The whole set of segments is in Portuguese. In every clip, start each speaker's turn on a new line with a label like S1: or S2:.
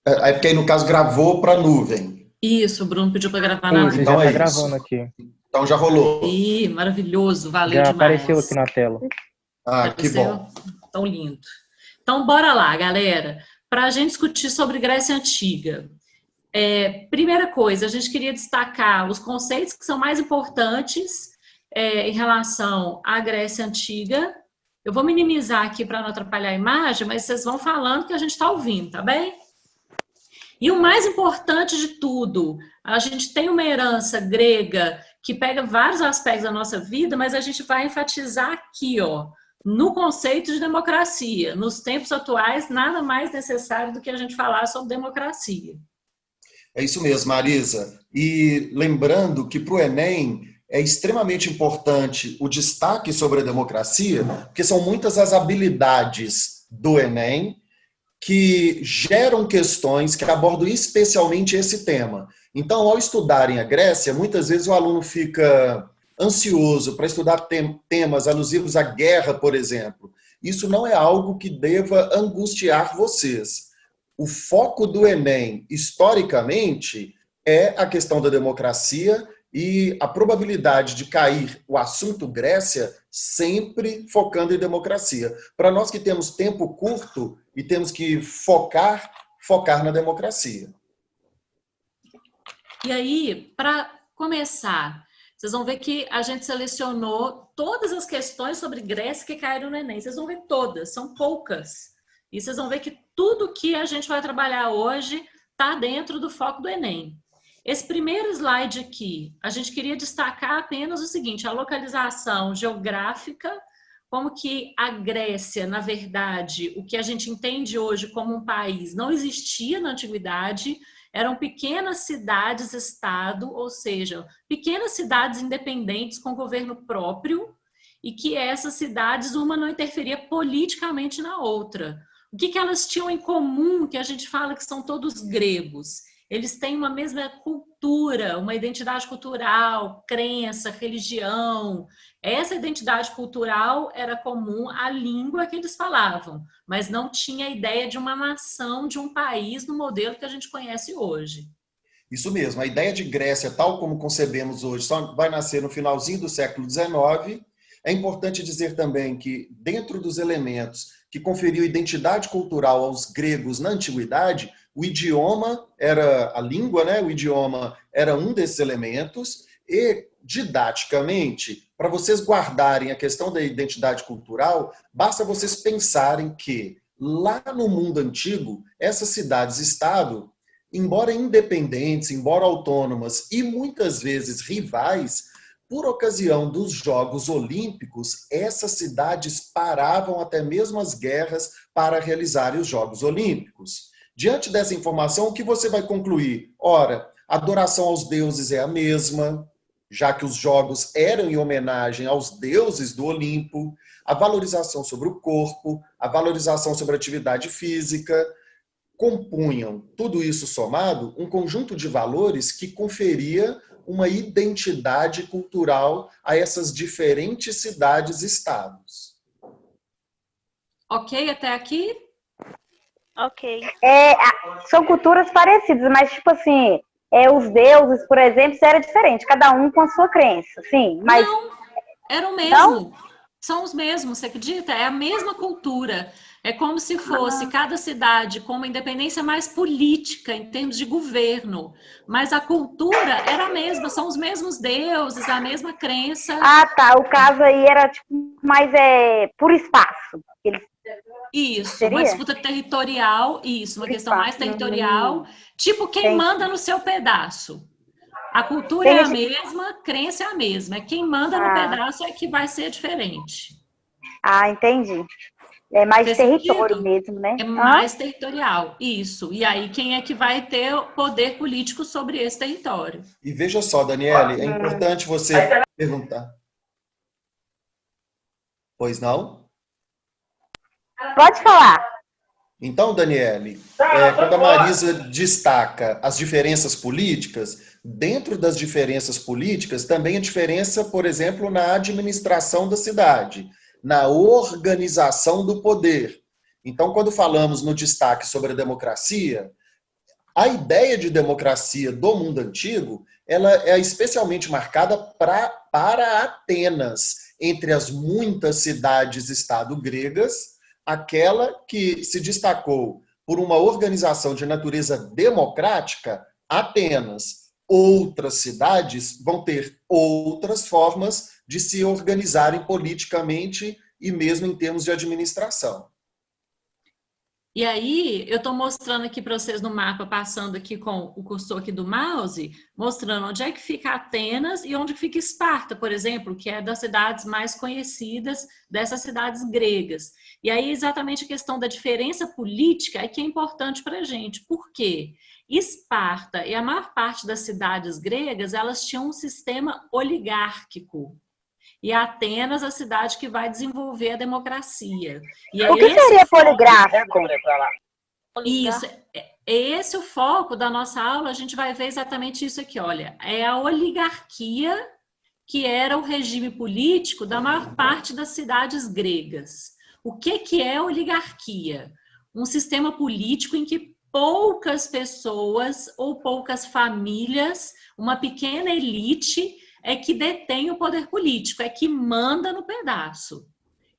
S1: É porque aí, no caso, gravou para nuvem.
S2: Isso, o Bruno pediu para gravar na
S3: Isso, já
S1: Então
S2: nuvem.
S1: é
S3: tá
S1: isso.
S3: gravando aqui.
S1: Então já rolou.
S2: Ih, maravilhoso, valeu
S3: Já apareceu aqui
S2: demais.
S3: na tela.
S1: Ah, que
S2: Pareceu
S1: bom.
S2: tão lindo. Então, bora lá, galera, para a gente discutir sobre Grécia Antiga. Primeira coisa, a gente queria destacar os conceitos que são mais importantes em relação à Grécia Antiga. Eu vou minimizar aqui para não atrapalhar a imagem, mas vocês vão falando que a gente está ouvindo, tá bem? E o mais importante de tudo, a gente tem uma herança grega que pega vários aspectos da nossa vida, mas a gente vai enfatizar aqui, ó, no conceito de democracia. Nos tempos atuais, nada mais necessário do que a gente falar sobre democracia.
S1: É isso mesmo, Marisa. E lembrando que para o Enem é extremamente importante o destaque sobre a democracia, porque são muitas as habilidades do Enem que geram questões que abordam especialmente esse tema. Então, ao estudarem a Grécia, muitas vezes o aluno fica ansioso para estudar temas alusivos à guerra, por exemplo. Isso não é algo que deva angustiar vocês. O foco do Enem, historicamente, é a questão da democracia e a probabilidade de cair o assunto Grécia sempre focando em democracia. Para nós que temos tempo curto e temos que focar na democracia.
S2: E aí, para começar, vocês vão ver que a gente selecionou todas as questões sobre Grécia que caíram no Enem. Vocês vão ver todas, são poucas. E vocês vão ver que tudo que a gente vai trabalhar hoje está dentro do foco do Enem. Esse primeiro slide aqui, a gente queria destacar apenas o seguinte, a localização geográfica, como que a Grécia, na verdade, o que a gente entende hoje como um país, não existia na antiguidade, eram pequenas cidades-estado, ou seja, pequenas cidades independentes com governo próprio, e que essas cidades, uma não interferia politicamente na outra. O que elas tinham em comum, que a gente fala que são todos gregos? Eles têm uma mesma cultura, uma identidade cultural, crença, religião. Essa identidade cultural era comum à língua que eles falavam, mas não tinha a ideia de uma nação, de um país no modelo que a gente conhece hoje.
S1: Isso mesmo, a ideia de Grécia, tal como concebemos hoje, só vai nascer no finalzinho do século XIX. É importante dizer também que, dentro dos elementos que conferiu identidade cultural aos gregos na antiguidade, o idioma era a língua, né? O idioma era um desses elementos, e, didaticamente, para vocês guardarem a questão da identidade cultural, basta vocês pensarem que, lá no mundo antigo, essas cidades-estado, embora independentes, embora autônomas e muitas vezes rivais, por ocasião dos Jogos Olímpicos, essas cidades paravam até mesmo as guerras para realizarem os Jogos Olímpicos. Diante dessa informação, o que você vai concluir? Ora, a adoração aos deuses é a mesma, já que os jogos eram em homenagem aos deuses do Olimpo, a valorização sobre o corpo, a valorização sobre a atividade física, compunham, tudo isso somado, um conjunto de valores que conferia uma identidade cultural a essas diferentes cidades-estados.
S2: Ok até aqui?
S4: Ok.
S5: São culturas parecidas, mas, tipo assim, os deuses, por exemplo, era diferente, cada um com a sua crença, sim. Mas
S2: não, era o mesmo.
S5: Não?
S2: São os mesmos, você acredita? É a mesma cultura. É como se fosse cada cidade com uma independência mais política, em termos de governo. Mas a cultura era a mesma, são os mesmos deuses, a mesma crença.
S5: tá, o caso aí era, tipo, mais por espaço.
S2: Isso,
S5: Seria?
S2: uma disputa territorial, isso, uma questão mais territorial. Tipo, quem
S5: Entendi.
S2: manda no seu pedaço. A cultura é a mesma, a crença é a mesma. Quem manda no pedaço é que vai ser diferente.
S5: Entendi. É mais
S2: Fez
S5: território
S2: sentido?
S5: mesmo, né?
S2: É mais territorial, isso. E aí, quem é que vai ter o poder político sobre esse território?
S1: E veja só, Daniele, é importante você perguntar. Pois não?
S5: Pode falar.
S1: Então, Daniele, quando a Marisa destaca as diferenças políticas, dentro das diferenças políticas, também a diferença, por exemplo, na administração da cidade, na organização do poder. Então, quando falamos no destaque sobre a democracia, A ideia de democracia do mundo antigo, ela é especialmente marcada para Atenas, entre as muitas cidades-estado gregas, aquela que se destacou por uma organização de natureza democrática, Atenas. Outras cidades vão ter outras formas de se organizarem politicamente e mesmo em termos de administração.
S2: E aí, eu estou mostrando aqui para vocês no mapa, passando aqui com o cursor aqui do mouse, mostrando onde é que fica Atenas e onde fica Esparta, por exemplo, que é das cidades mais conhecidas dessas cidades gregas. E aí, exatamente a questão da diferença política é que é importante para a gente. Por quê? Esparta e a maior parte das cidades gregas, elas tinham um sistema oligárquico. E Atenas, a cidade que vai desenvolver a democracia. E
S5: O que seria poligráfico?
S2: Isso, é esse o foco da nossa aula, a gente vai ver exatamente isso aqui, olha, é a oligarquia que era o regime político da maior parte das cidades gregas. O que é oligarquia? Um sistema político em que poucas pessoas ou poucas famílias, uma pequena elite, é que detém o poder político, é que manda no pedaço.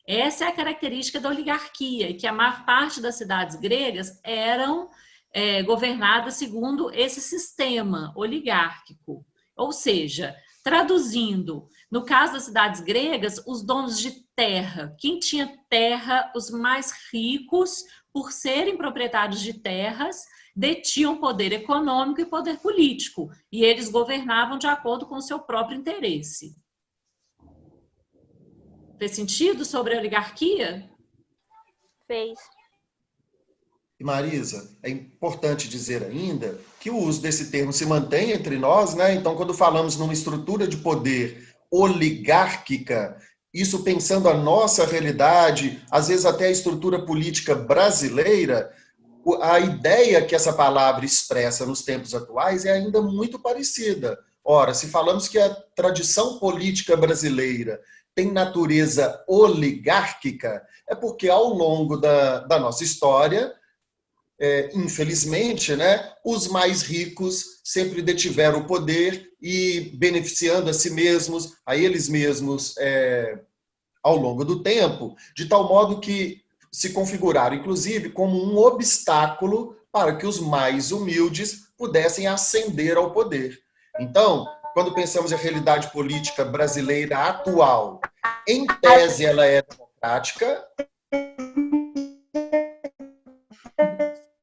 S2: Essa é a característica da oligarquia, que a maior parte das cidades gregas eram governadas segundo esse sistema oligárquico. Ou seja, traduzindo, no caso das cidades gregas, os donos de terra, quem tinha terra, os mais ricos, por serem proprietários de terras, detinham poder econômico e poder político, e eles governavam de acordo com o seu próprio interesse. Fez sentido sobre a oligarquia?
S4: Fez.
S1: E Marisa, é importante dizer ainda que o uso desse termo se mantém entre nós, né? Então, quando falamos numa estrutura de poder oligárquica, isso pensando a nossa realidade, às vezes até a estrutura política brasileira, a ideia que essa palavra expressa nos tempos atuais é ainda muito parecida. Ora, se falamos que a tradição política brasileira tem natureza oligárquica, é porque ao longo da nossa história, infelizmente, né, os mais ricos sempre detiveram o poder e beneficiando a si mesmos, a eles mesmos, ao longo do tempo, de tal modo que se configuraram, inclusive, como um obstáculo para que os mais humildes pudessem ascender ao poder. Então, quando pensamos em a realidade política brasileira atual, em tese ela é democrática,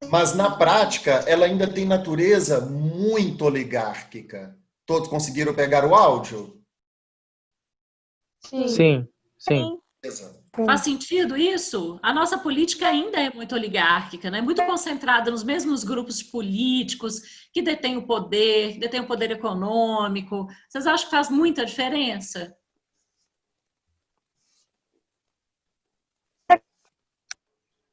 S1: mas na prática ela ainda tem natureza muito oligárquica. Todos conseguiram pegar o áudio?
S3: Sim, sim.
S2: Faz sentido isso? A nossa política ainda é muito oligárquica, né? Muito concentrada nos mesmos grupos políticos que detêm o poder econômico. Vocês acham que faz muita diferença?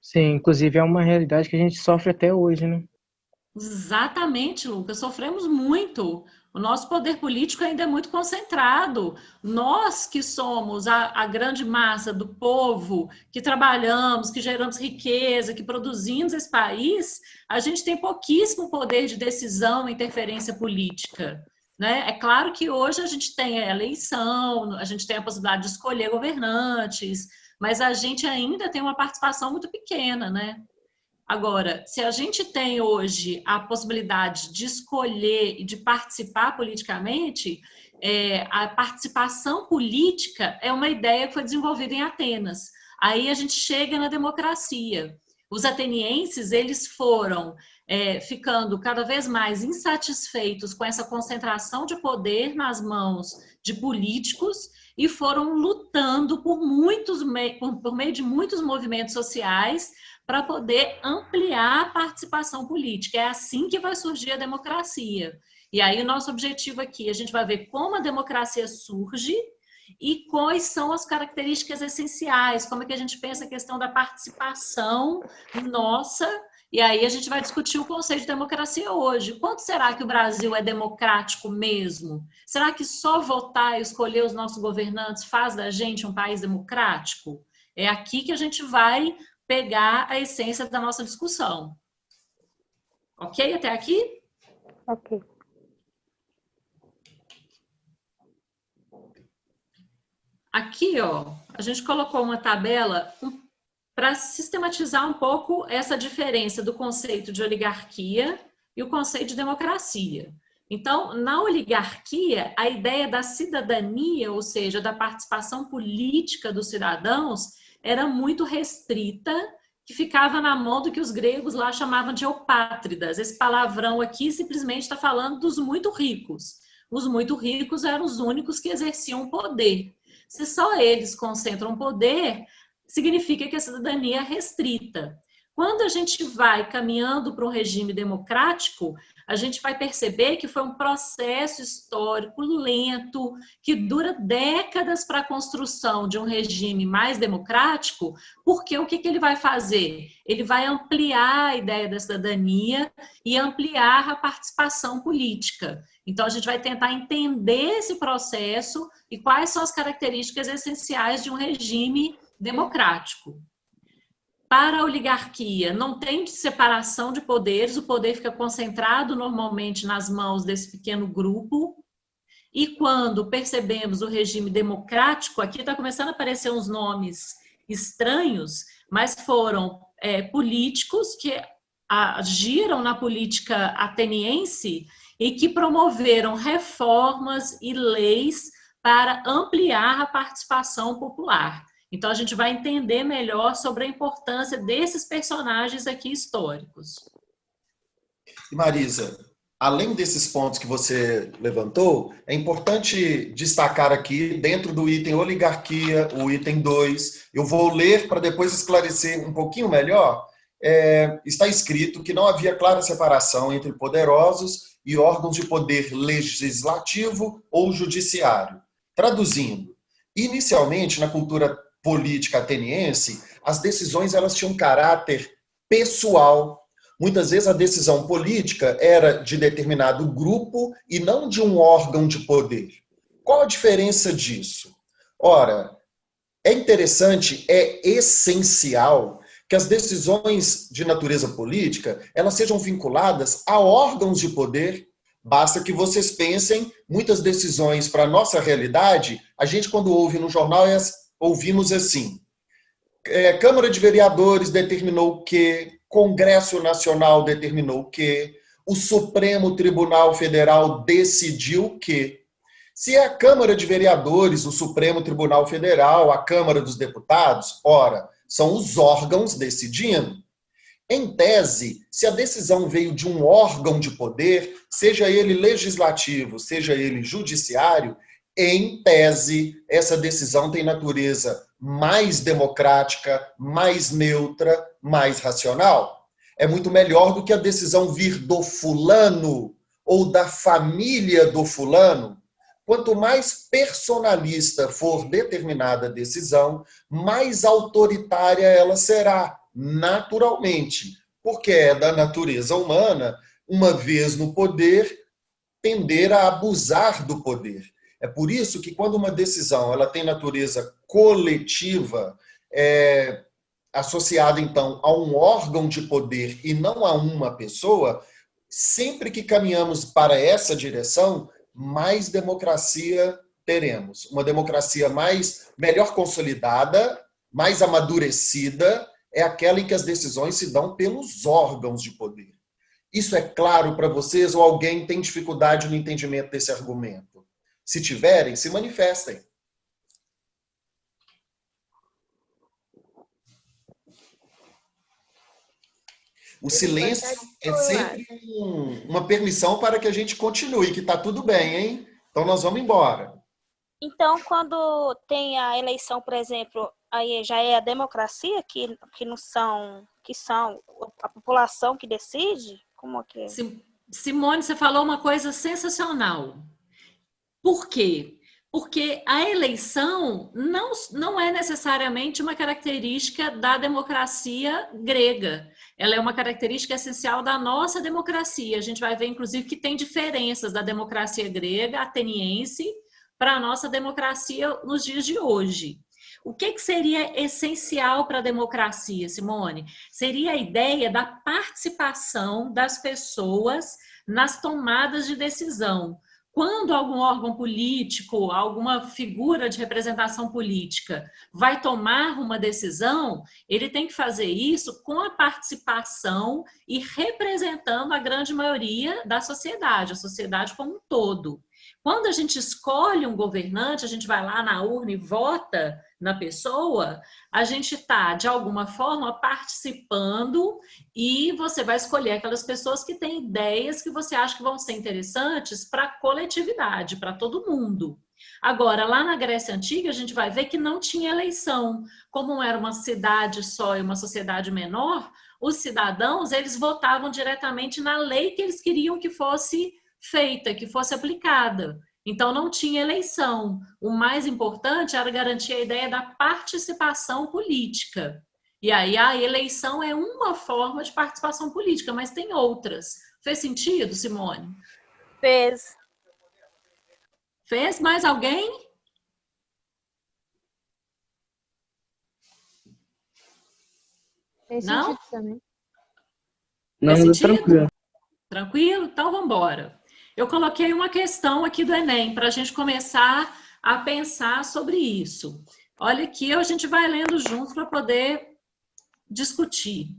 S3: Sim, inclusive é uma realidade que a gente sofre até hoje, né?
S2: Exatamente, Lucas. Sofremos muito. O nosso poder político ainda é muito concentrado. Nós que somos a grande massa do povo, que trabalhamos, que geramos riqueza, que produzimos esse país, a gente tem pouquíssimo poder de decisão e interferência política, né? É claro que hoje a gente tem a eleição, a gente tem a possibilidade de escolher governantes, mas a gente ainda tem uma participação muito pequena, né? Agora, se a gente tem hoje a possibilidade de escolher e de participar politicamente, a participação política é uma ideia que foi desenvolvida em Atenas. Aí a gente chega na democracia. Os atenienses, eles foram ficando cada vez mais insatisfeitos com essa concentração de poder nas mãos de políticos e foram lutando por meio de muitos movimentos sociais para poder ampliar a participação política. É assim que vai surgir a democracia. E aí o nosso objetivo aqui, a gente vai ver como a democracia surge e quais são as características essenciais, como é que a gente pensa a questão da participação nossa, e aí a gente vai discutir o conceito de democracia hoje. Quanto será que o Brasil é democrático mesmo? Será que só votar e escolher os nossos governantes faz da gente um país democrático? É aqui que a gente vai pegar a essência da nossa discussão. Ok até aqui?
S5: Ok.
S2: Aqui, ó, a gente colocou uma tabela para sistematizar um pouco essa diferença do conceito de oligarquia e o conceito de democracia. Então, na oligarquia, a ideia da cidadania, ou seja, da participação política dos cidadãos, era muito restrita, que ficava na mão do que os gregos lá chamavam de eupátridas. Esse palavrão aqui simplesmente está falando dos muito ricos. Os muito ricos eram os únicos que exerciam poder. Se só eles concentram poder, significa que a cidadania é restrita. Quando a gente vai caminhando para um regime democrático, a gente vai perceber que foi um processo histórico lento, que dura décadas para a construção de um regime mais democrático, porque o que ele vai fazer? Ele vai ampliar a ideia da cidadania e ampliar a participação política. Então, a gente vai tentar entender esse processo e quais são as características essenciais de um regime democrático. Para a oligarquia, não tem separação de poderes, o poder fica concentrado normalmente nas mãos desse pequeno grupo. E quando percebemos o regime democrático, aqui está começando a aparecer uns nomes estranhos, mas foram políticos que agiram na política ateniense e que promoveram reformas e leis para ampliar a participação popular. Então, a gente vai entender melhor sobre a importância desses personagens aqui históricos.
S1: E Marisa, além desses pontos que você levantou, é importante destacar aqui, dentro do item oligarquia, o item 2, eu vou ler para depois esclarecer um pouquinho melhor, está escrito que não havia clara separação entre poderosos e órgãos de poder legislativo ou judiciário. Traduzindo, inicialmente, na cultura política ateniense, as decisões elas tinham caráter pessoal. Muitas vezes a decisão política era de determinado grupo e não de um órgão de poder. Qual a diferença disso? Ora, é interessante, é essencial que as decisões de natureza política elas sejam vinculadas a órgãos de poder. Basta que vocês pensem, muitas decisões para a nossa realidade, a gente quando ouve no jornal ouvimos assim, Câmara de Vereadores determinou que, Congresso Nacional determinou que, o Supremo Tribunal Federal decidiu que. Se é a Câmara de Vereadores, o Supremo Tribunal Federal, a Câmara dos Deputados, ora, são os órgãos decidindo. Em tese, se a decisão veio de um órgão de poder, seja ele legislativo, seja ele judiciário, em tese, essa decisão tem natureza mais democrática, mais neutra, mais racional. É muito melhor do que a decisão vir do fulano ou da família do fulano. Quanto mais personalista for determinada decisão, mais autoritária ela será, naturalmente, porque é da natureza humana, uma vez no poder, tender a abusar do poder. É por isso que quando uma decisão ela tem natureza coletiva, associada então a um órgão de poder e não a uma pessoa, sempre que caminhamos para essa direção, mais democracia teremos. Uma democracia melhor consolidada, mais amadurecida, é aquela em que as decisões se dão pelos órgãos de poder. Isso é claro para vocês ou alguém tem dificuldade no entendimento desse argumento? Se tiverem, se manifestem. O silêncio é sempre uma permissão para que a gente continue, que está tudo bem, hein? Então nós vamos embora.
S4: Então, quando tem a eleição, por exemplo, aí já é a democracia que não são, que são a população que decide? Como que é?
S2: Simone, você falou uma coisa sensacional. Por quê? Porque a eleição não é necessariamente uma característica da democracia grega. Ela é uma característica essencial da nossa democracia. A gente vai ver, inclusive, que tem diferenças da democracia grega, ateniense, para a nossa democracia nos dias de hoje. O que seria essencial para a democracia, Simone? Seria a ideia da participação das pessoas nas tomadas de decisão. Quando algum órgão político, alguma figura de representação política vai tomar uma decisão, ele tem que fazer isso com a participação e representando a grande maioria da sociedade, a sociedade como um todo. Quando a gente escolhe um governante, a gente vai lá na urna e vota na pessoa, a gente está, de alguma forma, participando e você vai escolher aquelas pessoas que têm ideias que você acha que vão ser interessantes para a coletividade, para todo mundo. Agora, lá na Grécia Antiga, a gente vai ver que não tinha eleição. Como era uma cidade só e uma sociedade menor, os cidadãos, eles votavam diretamente na lei que eles queriam que fosse feita, que fosse aplicada. Então, não tinha eleição. O mais importante era garantir a ideia da participação política. E aí, a eleição é uma forma de participação política, mas tem outras. Fez sentido, Simone?
S4: Fez.
S2: Fez? Mais alguém?
S6: Fez
S2: Não?
S6: sentido também.
S3: Não,
S2: Fez sentido?
S3: tranquilo.
S2: Tranquilo? Então, vamos embora. Eu coloquei uma questão aqui do Enem para a gente começar a pensar sobre isso. Olha aqui, a gente vai lendo junto para poder discutir.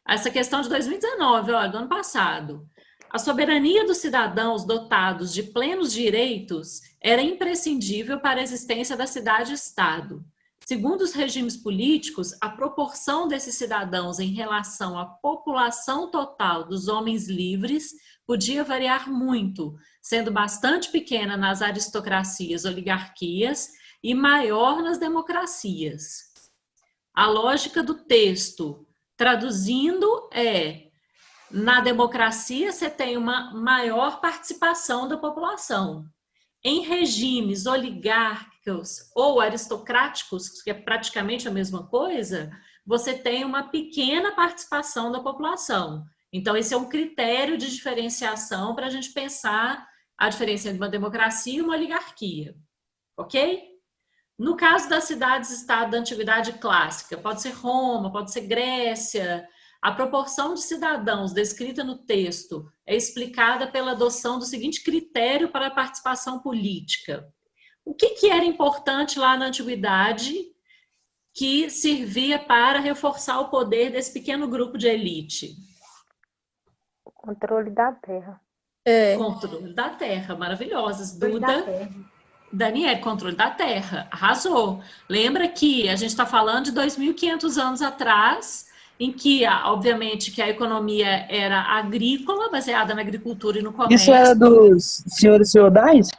S2: Essa questão de 2019, olha, do ano passado. A soberania dos cidadãos dotados de plenos direitos era imprescindível para a existência da cidade-estado. Segundo os regimes políticos, a proporção desses cidadãos em relação à população total dos homens livres podia variar muito, sendo bastante pequena nas aristocracias, oligarquias e maior nas democracias. A lógica do texto, traduzindo, na democracia você tem uma maior participação da população. Em regimes oligárquicos ou aristocráticos, que é praticamente a mesma coisa, você tem uma pequena participação da população. Então, esse é um critério de diferenciação para a gente pensar a diferença entre uma democracia e uma oligarquia. Ok? No caso das cidades-estado da antiguidade clássica, pode ser Roma, pode ser Grécia, a proporção de cidadãos descrita no texto é explicada pela adoção do seguinte critério para a participação política. O que era importante lá na antiguidade que servia para reforçar o poder desse pequeno grupo de elite?
S5: O controle da terra.
S2: Controle da terra, maravilhosas. Duda, Daniel, controle da terra, arrasou. Lembra que a gente está falando de 2.500 anos atrás, em que, obviamente, que a economia era agrícola, baseada na agricultura e no comércio.
S3: Isso era dos senhores feudais?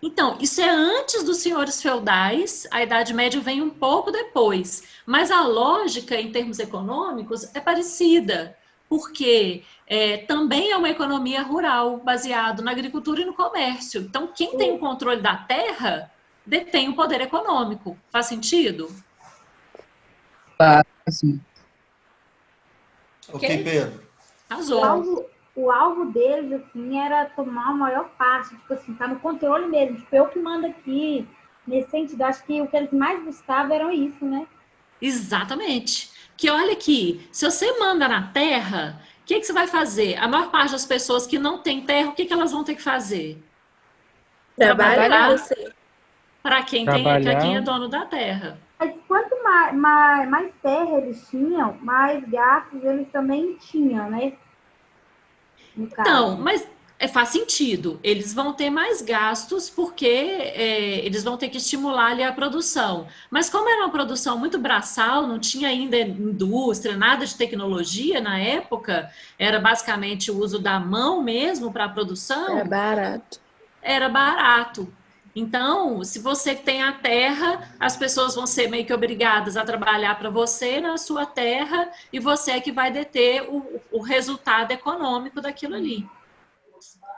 S2: Então, isso é antes dos senhores feudais, a Idade Média vem um pouco depois, mas a lógica, em termos econômicos, é parecida, porque também é uma economia rural, baseada na agricultura e no comércio. Então, quem tem o controle da terra, detém o poder econômico. Faz sentido?
S3: Tá, sim.
S1: Ok, Pedro.
S2: Arrasou.
S7: O alvo deles, assim, era tomar a maior parte, tipo assim, tá no controle mesmo, tipo, eu que mando aqui, nesse sentido, acho que o que eles mais buscavam eram isso, né?
S2: Exatamente. Que olha aqui, se você manda na terra, o que você vai fazer? A maior parte das pessoas que não tem terra, o que elas vão ter que fazer?
S6: Trabalhar.
S2: Para quem é dono da terra.
S7: Mas quanto mais terra eles tinham, mais gastos eles também tinham, né?
S2: Então, mas faz sentido. Eles vão ter mais gastos porque eles vão ter que estimular ali a produção. Mas como era uma produção muito braçal, não tinha ainda indústria, nada de tecnologia na época, era basicamente o uso da mão mesmo para a produção.
S6: Era barato.
S2: Era barato. Então, se você tem a terra, as pessoas vão ser meio que obrigadas a trabalhar para você na sua terra e você é que vai deter o resultado econômico daquilo ali.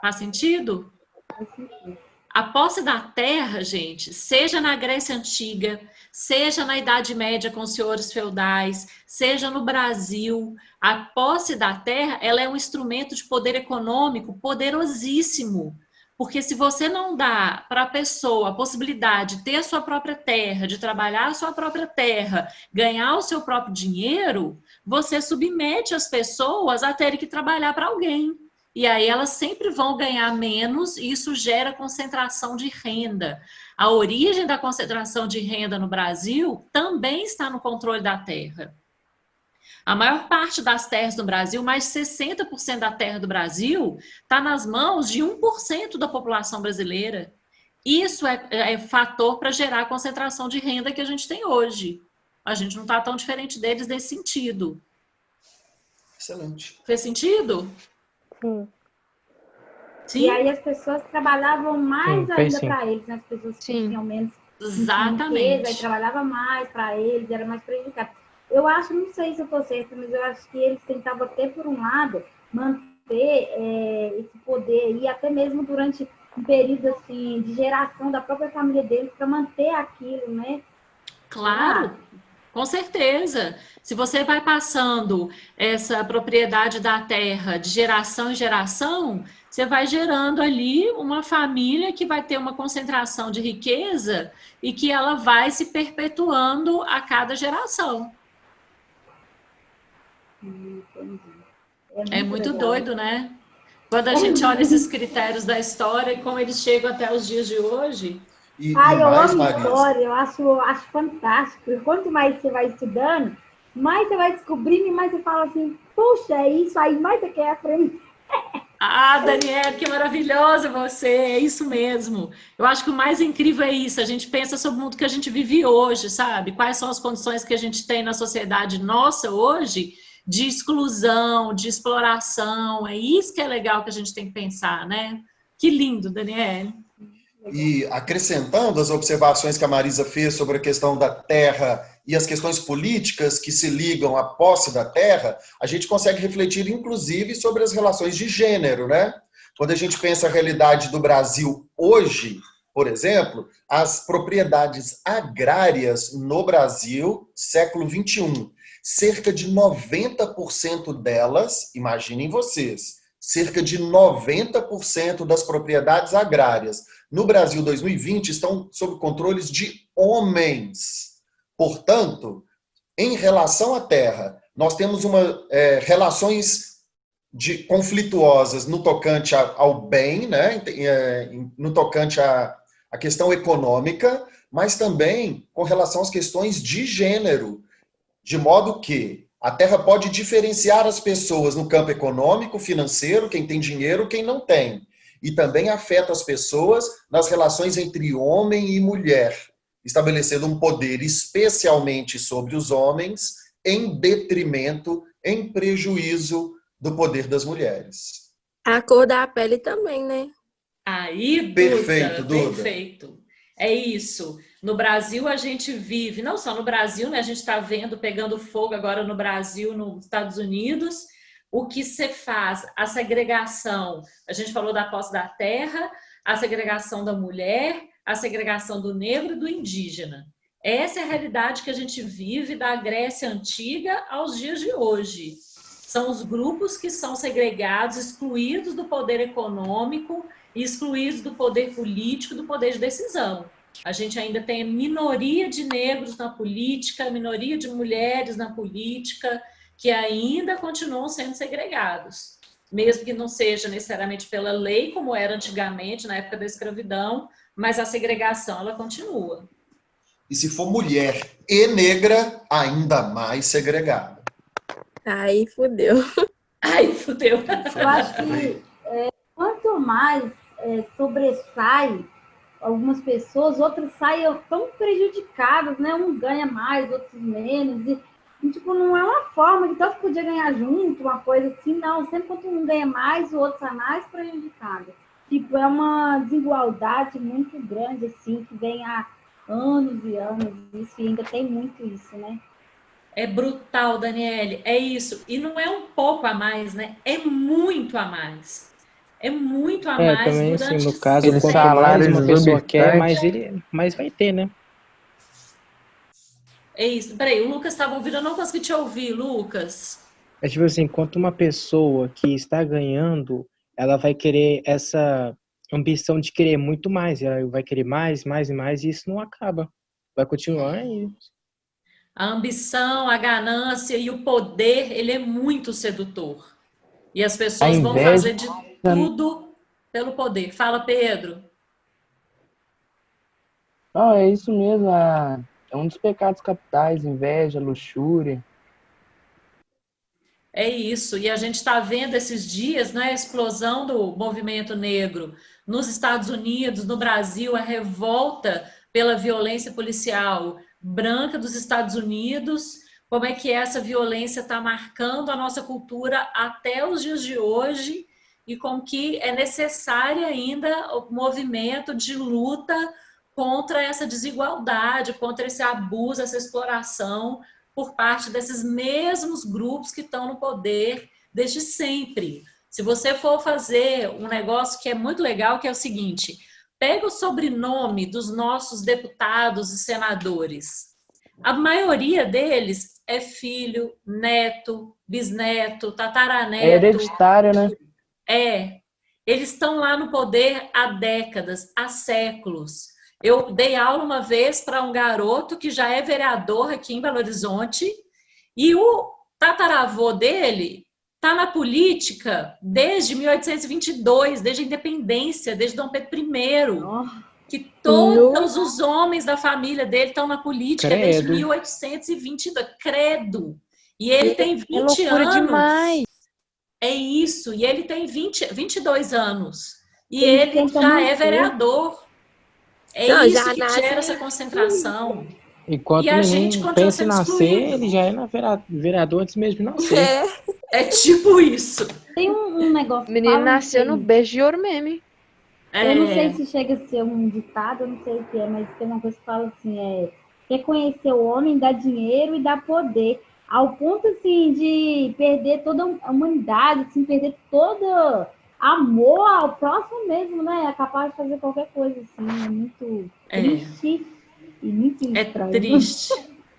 S2: Faz sentido?
S7: Faz sentido.
S2: A posse da terra, gente, seja na Grécia Antiga, seja na Idade Média com os senhores feudais, seja no Brasil, a posse da terra ela é um instrumento de poder econômico poderosíssimo. Porque se você não dá para a pessoa a possibilidade de ter a sua própria terra, de trabalhar a sua própria terra, ganhar o seu próprio dinheiro, você submete as pessoas a terem que trabalhar para alguém. E aí elas sempre vão ganhar menos e isso gera concentração de renda. A origem da concentração de renda no Brasil também está no controle da terra. A maior parte das terras no Brasil, mais de 60% da terra do Brasil, está nas mãos de 1% da população brasileira. Isso é fator para gerar a concentração de renda que a gente tem hoje. A gente não está tão diferente deles nesse sentido.
S1: Excelente.
S2: Fez sentido?
S5: Sim.
S2: Sim?
S7: E aí as pessoas trabalhavam mais ainda
S3: sim.
S7: para eles, né? As pessoas que tinham menos riqueza, aí
S2: Exatamente.
S7: trabalhava mais para eles, era mais prejudicado. Eu acho, não sei se eu estou certa, mas eu acho que eles tentavam até, por um lado, manter esse poder, e até mesmo durante um período assim, de geração da própria família deles, para manter aquilo, né?
S2: Claro, com certeza. Se você vai passando essa propriedade da terra de geração em geração, você vai gerando ali uma família que vai ter uma concentração de riqueza e que ela vai se perpetuando a cada geração.
S7: Entendi.
S2: É muito
S7: legal.
S2: doido, né? Quando a gente olha esses critérios da história e como eles chegam até os dias de hoje.
S1: E
S7: Eu
S1: mais,
S7: amo
S1: Marisa,
S7: história, eu acho fantástico. E quanto mais você vai estudando, mais você vai descobrindo e mais você fala assim, puxa, é isso aí, mais você quer aprender.
S2: Ah, Daniela, que maravilhosa você, é isso mesmo. Eu acho que o mais incrível é isso, a gente pensa sobre o mundo que a gente vive hoje, sabe? Quais são as condições que a gente tem na sociedade nossa hoje de exclusão, de exploração, é isso que é legal que a gente tem que pensar, né? Que lindo, Daniela.
S1: e acrescentando as observações que a Marisa fez sobre a questão da terra e as questões políticas que se ligam à posse da terra, a gente consegue refletir, inclusive, sobre as relações de gênero, né? Quando a gente pensa a realidade do Brasil hoje, por exemplo, as propriedades agrárias no Brasil, século XXI, cerca de 90% delas, imaginem vocês, cerca de 90% das propriedades agrárias no Brasil 2020 estão sob controles de homens. Portanto, em relação à terra, nós temos relações conflituosas no tocante ao bem, né? No tocante à questão econômica, mas também com relação às questões de gênero, de modo que a terra pode diferenciar as pessoas no campo econômico, financeiro, quem tem dinheiro, quem não tem. E também afeta as pessoas nas relações entre homem e mulher, estabelecendo um poder especialmente sobre os homens, em detrimento, em prejuízo do poder das mulheres.
S6: A cor da pele também, né?
S2: Aí, Duda,
S1: Perfeito, Duda.
S2: perfeito. É isso. No Brasil, a gente vive, não só no Brasil, né? A gente está vendo, pegando fogo agora no Brasil, nos Estados Unidos, o que se faz, a segregação, a gente falou da posse da terra, a segregação da mulher, a segregação do negro e do indígena. Essa é a realidade que a gente vive da Grécia Antiga aos dias de hoje. São os grupos que são segregados, excluídos do poder econômico, excluídos do poder político, do poder de decisão. A gente ainda tem a minoria de negros na política, a minoria de mulheres na política, que ainda continuam sendo segregados. Mesmo que não seja necessariamente pela lei, como era antigamente, na época da escravidão, mas a segregação, ela continua.
S1: E se for mulher e negra, ainda mais segregada.
S6: Aí fudeu.
S2: Ai, fudeu.
S7: Eu acho que quanto mais sobressai algumas pessoas, outras saem tão prejudicadas, né? Um ganha mais, outros menos. E tipo, não é uma forma que todos podiam ganhar junto, uma coisa assim, não. Sempre quanto um ganha mais, o outro sai mais prejudicado. Tipo, é uma desigualdade muito grande, assim, que vem há anos e anos, isso, e ainda tem muito isso, né?
S2: É brutal, Daniele, é isso. E não é um pouco a mais, né? É muito a mais. É muito a mais
S3: também,
S2: durante
S3: assim, no caso,
S2: séculos.
S3: quanto mais uma pessoa quer,
S8: exorbitantes.
S3: mais vai ter, né?
S2: É isso. Peraí, o Lucas estava ouvindo, eu não consegui te ouvir, Lucas.
S3: É tipo assim, quanto uma pessoa que está ganhando, ela vai querer ambição de querer muito mais. Ela vai querer mais, mais e mais, e isso não acaba. Vai continuar aí.
S2: A ambição, a ganância e o poder, ele é muito sedutor. E as
S3: A
S2: pessoas vão
S3: inveja,
S2: fazer de tudo pelo poder. Fala, Pedro.
S8: Não, é isso mesmo. É um dos pecados capitais, inveja, luxúria.
S2: É isso. E a gente está vendo esses dias, né, a explosão do movimento negro nos Estados Unidos, no Brasil, a revolta pela violência policial branca dos Estados Unidos, como é que essa violência está marcando a nossa cultura até os dias de hoje e como que é necessário ainda o movimento de luta contra essa desigualdade, contra esse abuso, essa exploração por parte desses mesmos grupos que estão no poder desde sempre. Se você for fazer um negócio que é muito legal, que é o seguinte, pega o sobrenome dos nossos deputados e senadores. A maioria deles é filho, neto, bisneto,
S8: É
S2: tataraneto.
S8: hereditário, né?
S2: Eles estão lá no poder há décadas, há séculos. Eu dei aula uma vez para um garoto que já é vereador aqui em Belo Horizonte e o tataravô dele está na política desde 1822, desde a independência, desde Dom Pedro I, que todos os homens da família dele estão na política desde
S3: credo.
S2: 1822, credo. E ele tem 20
S9: loucura
S2: anos.
S9: demais.
S2: É isso, e ele tem 22 anos. E
S7: Eles
S2: ele
S7: tentam
S2: já é
S7: manter.
S2: vereador. É
S6: Não,
S2: isso
S6: já
S2: que
S6: nasce-
S2: gera essa concentração.
S3: Enquanto
S2: E
S3: o
S2: a gente
S3: menino
S2: continua
S3: pensa em
S2: sendo
S3: nascer,
S2: excluído.
S3: ele já é vereador antes mesmo de nascer.
S6: É.
S2: É tipo isso.
S7: Tem um negócio
S9: O menino
S7: falam
S9: nasceu
S7: que-
S9: no beijo de ouro mesmo.
S7: Eu não sei
S2: É,
S7: se chega a ser um ditado, eu não sei o que é, mas tem uma coisa que fala assim, quer conhecer o homem, dá dinheiro e dá poder. Ao ponto, assim, de perder toda a humanidade, assim, perder todo amor ao próximo mesmo, né? É capaz de fazer qualquer coisa, assim, é muito triste e muito
S2: é
S7: estranho.
S2: triste.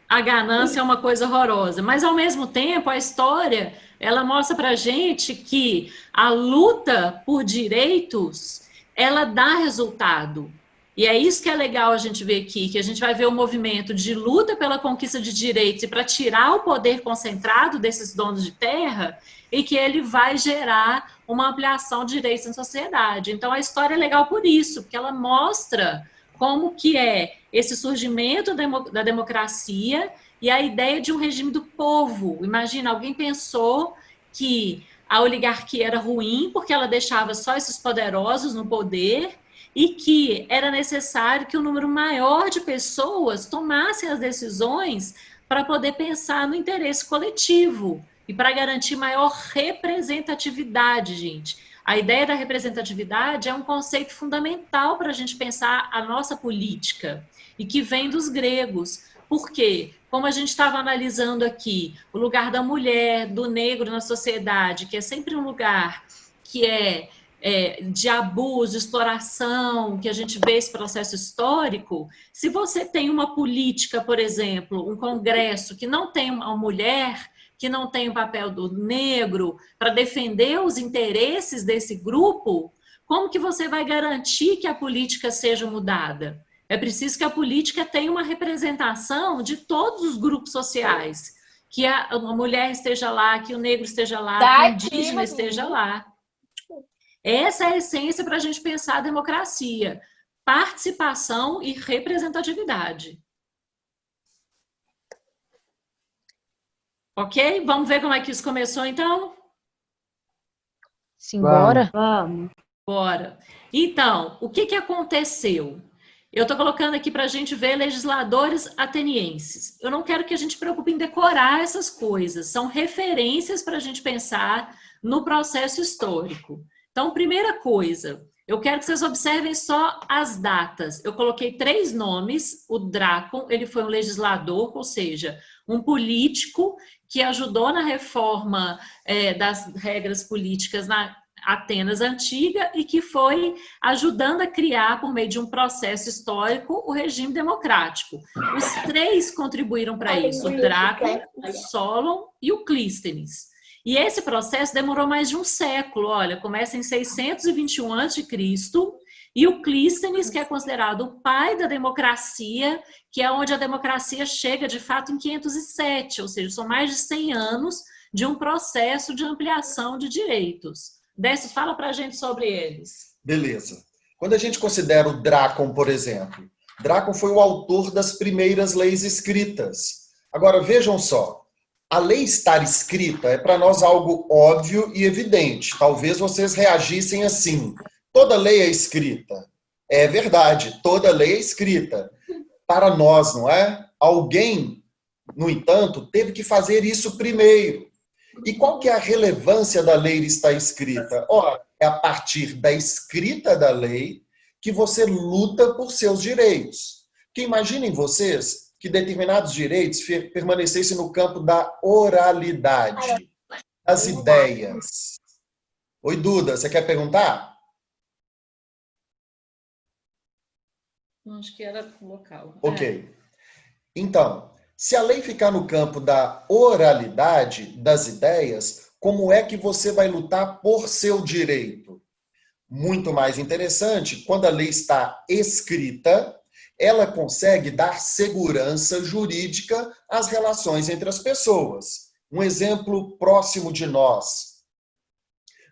S2: A ganância é uma coisa horrorosa. Mas, ao mesmo tempo, a história, ela mostra pra gente que a luta por direitos, ela dá resultado. E é isso que é legal a gente ver aqui, que a gente vai ver o movimento de luta pela conquista de direitos e para tirar o poder concentrado desses donos de terra, e que ele vai gerar uma ampliação de direitos na sociedade. Então, a história é legal por isso, porque ela mostra como que é esse surgimento da democracia e a ideia de um regime do povo. Imagina, alguém pensou que a oligarquia era ruim porque ela deixava só esses poderosos no poder e que era necessário que um número maior de pessoas tomassem as decisões para poder pensar no interesse coletivo e para garantir maior representatividade, gente. A ideia da representatividade é um conceito fundamental para a gente pensar a nossa política e que vem dos gregos. Por quê? Como a gente estava analisando aqui, o lugar da mulher, do negro na sociedade, que é sempre um lugar que é de abuso, de exploração, que a gente vê esse processo histórico. Se você tem uma política, por exemplo, um congresso que não tem uma mulher, que não tem o papel do negro para defender os interesses desse grupo, como que você vai garantir que a política seja mudada? É preciso que a política tenha uma representação de todos os grupos sociais, que a mulher esteja lá, que o negro esteja lá, que o indígena esteja lá. Essa é a essência para a gente pensar a democracia: participação e representatividade. Ok? Vamos ver como é que isso começou, então?
S9: Simbora.
S7: Vamos.
S2: Bora. Então, o que aconteceu? Eu estou colocando aqui para a gente ver legisladores atenienses. Eu não quero que a gente se preocupe em decorar essas coisas. São referências para a gente pensar no processo histórico. Então, primeira coisa, eu quero que vocês observem só as datas. Eu coloquei 3 nomes. O Drácon, ele foi um legislador, ou seja, um político que ajudou na reforma das regras políticas na Atenas antiga e que foi ajudando a criar, por meio de um processo histórico, o regime democrático. Os 3 contribuíram para isso, o Drácon, o Solon e o Clístenes. E esse processo demorou mais de um século. Olha, começa em 621 a.C., e o Clístenes, que é considerado o pai da democracia, que é onde a democracia chega, de fato, em 507, ou seja, são mais de 100 anos de um processo de ampliação de direitos. Décio, fala para a gente sobre eles.
S1: Beleza. Quando a gente considera o Drácon, por exemplo, Drácon foi o autor das primeiras leis escritas. Agora, vejam só, a lei estar escrita é para nós algo óbvio e evidente. Talvez vocês reagissem assim, toda lei é escrita. É verdade, toda lei é escrita. Para nós, não é? Alguém, no entanto, teve que fazer isso primeiro. E qual que é a relevância da lei estar escrita? Ora, é a partir da escrita da lei que você luta por seus direitos. Porque imaginem vocês que determinados direitos permanecessem no campo da oralidade, das ideias. Oi, Duda, você quer perguntar?
S2: Acho que era local.
S1: Ok. Então, se a lei ficar no campo da oralidade, das ideias, como é que você vai lutar por seu direito? Muito mais interessante, quando a lei está escrita, ela consegue dar segurança jurídica às relações entre as pessoas. Um exemplo próximo de nós.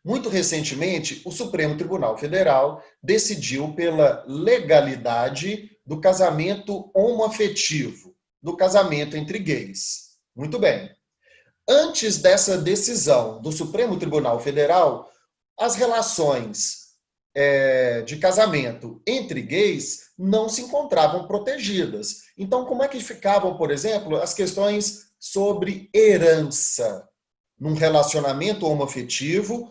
S1: Muito recentemente, o Supremo Tribunal Federal decidiu pela legalidade do casamento homoafetivo, do casamento entre gays. Muito bem. Antes dessa decisão do Supremo Tribunal Federal, as relações de casamento entre gays não se encontravam protegidas. Então, como é que ficavam, por exemplo, as questões sobre herança? Num relacionamento homoafetivo,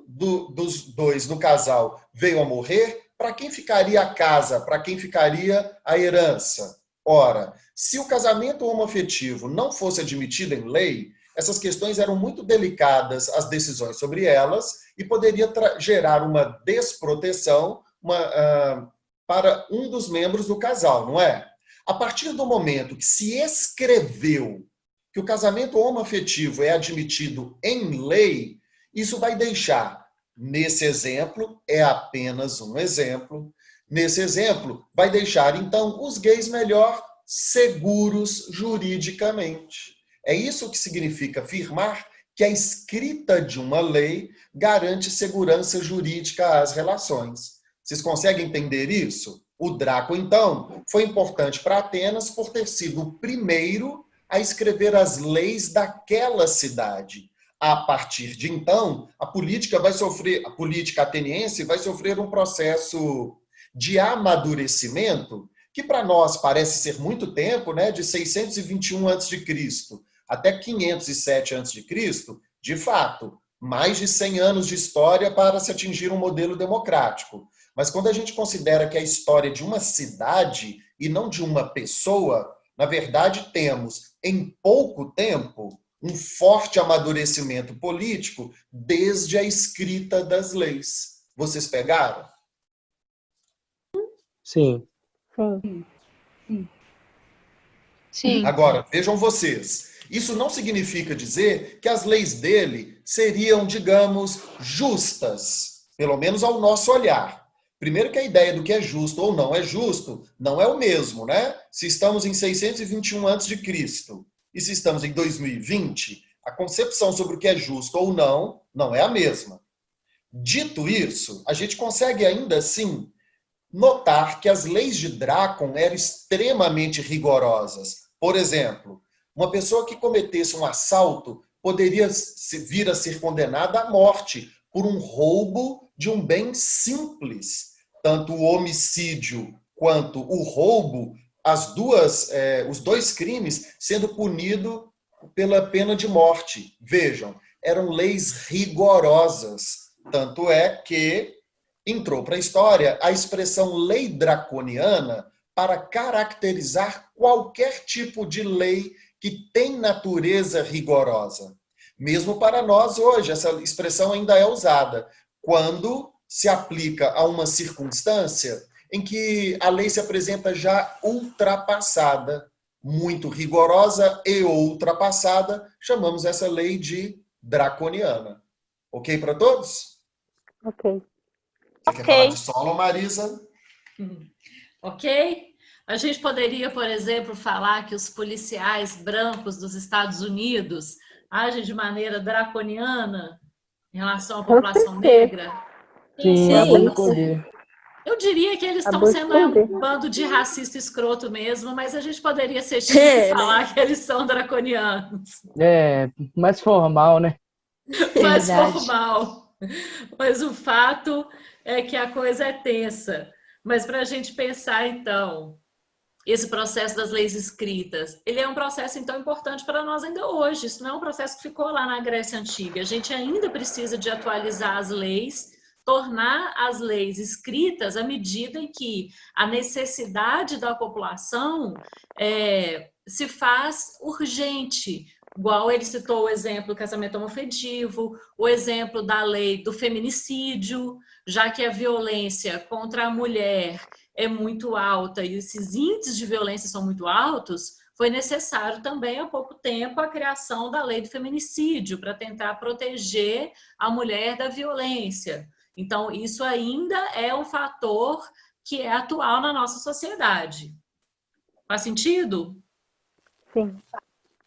S1: dos dois do casal veio a morrer, para quem ficaria a casa? Para quem ficaria a herança? Ora, se o casamento homoafetivo não fosse admitido em lei, essas questões eram muito delicadas, as decisões sobre elas, e poderia gerar uma desproteção para um dos membros do casal, não é? A partir do momento que se escreveu que o casamento homoafetivo é admitido em lei, isso vai deixar, nesse exemplo, é apenas um exemplo, nesse exemplo, vai deixar, então, os gays melhor seguros juridicamente. É isso que significa afirmar que a escrita de uma lei garante segurança jurídica às relações. Vocês conseguem entender isso? O Drácon, então, foi importante para Atenas por ter sido o primeiro a escrever as leis daquela cidade. A partir de então, a política ateniense vai sofrer um processo de amadurecimento que para nós parece ser muito tempo, né, de 621 a.C. até 507 a.C., de fato, mais de 100 anos de história para se atingir um modelo democrático. Mas quando a gente considera que é a história de uma cidade e não de uma pessoa, na verdade temos, em pouco tempo, um forte amadurecimento político desde a escrita das leis. Vocês pegaram?
S3: Sim.
S6: Sim.
S1: Agora, vejam vocês. Isso não significa dizer que as leis dele seriam, digamos, justas, pelo menos ao nosso olhar. Primeiro que a ideia do que é justo ou não é justo não é o mesmo, né? Se estamos em 621 a.C. e se estamos em 2020, a concepção sobre o que é justo ou não é a mesma. Dito isso, a gente consegue ainda assim notar que as leis de Drácon eram extremamente rigorosas. Por exemplo, uma pessoa que cometesse um assalto poderia vir a ser condenada à morte por um roubo de um bem simples. Tanto o homicídio quanto o roubo, os dois crimes sendo punidos pela pena de morte. Vejam, eram leis rigorosas. Tanto é que entrou para a história a expressão lei draconiana para caracterizar qualquer tipo de lei que tem natureza rigorosa. Mesmo para nós hoje, essa expressão ainda é usada quando se aplica a uma circunstância em que a lei se apresenta já ultrapassada, muito rigorosa e ultrapassada, chamamos essa lei de draconiana. Ok para todos?
S5: Ok.
S1: Você quer falar de solo, Marisa?
S2: Ok? A gente poderia, por exemplo, falar que os policiais brancos dos Estados Unidos agem de maneira draconiana em relação à população negra?
S8: Sim, abuso de poder.
S2: Eu diria que eles estão
S5: Abuso de
S2: sendo
S5: poder.
S2: um bando de racista escroto mesmo, mas a gente poderia ser chique e falar que eles são draconianos.
S8: É, mais formal, né?
S2: Mais
S6: verdade.
S2: formal. Mas o fato é que a coisa é tensa. Mas para a gente pensar, então, esse processo das leis escritas, ele é um processo, então, importante para nós ainda hoje. Isso não é um processo que ficou lá na Grécia Antiga. A gente ainda precisa de atualizar as leis, tornar as leis escritas à medida em que a necessidade da população se faz urgente. Igual ele citou o exemplo do casamento homofetivo, o exemplo da lei do feminicídio, já que a violência contra a mulher é muito alta e esses índices de violência são muito altos, foi necessário também há pouco tempo a criação da lei do feminicídio para tentar proteger a mulher da violência. Então, isso ainda é um fator que é atual na nossa sociedade. Faz sentido?
S5: Sim.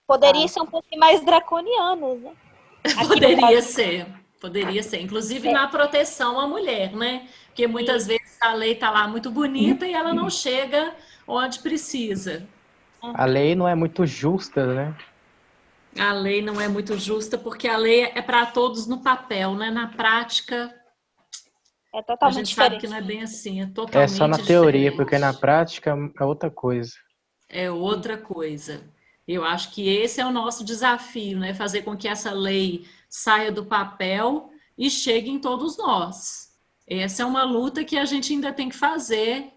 S4: Poderia ser um pouquinho mais draconianos, né?
S2: Poderia ser. Inclusive na proteção à mulher, né? Porque muitas vezes a lei está lá muito bonita e ela não chega onde precisa.
S3: A lei não é muito justa, né?
S2: A lei não é muito justa porque a lei é para todos no papel, né? Na prática,
S4: É
S2: a
S4: totalmente
S2: gente sabe
S4: diferente.
S2: que não é bem assim, é
S3: É
S2: totalmente
S3: só na teoria,
S2: diferente.
S3: porque na prática é outra coisa.
S2: É outra coisa. Eu acho que esse é o nosso desafio, né? Fazer com que essa lei saia do papel e chegue em todos nós. Essa é uma luta que a gente ainda tem que fazer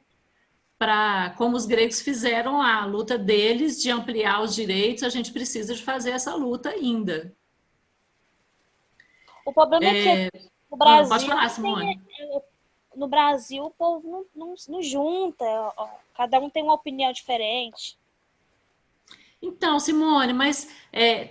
S2: para, como os gregos fizeram lá, a luta deles de ampliar os direitos, a gente precisa de fazer essa luta ainda.
S4: O problema é que no
S2: Pode
S4: Brasil,
S2: falar, Simone.
S4: no Brasil o povo não junta, ó. Cada um tem uma opinião diferente.
S2: Então, Simone, mas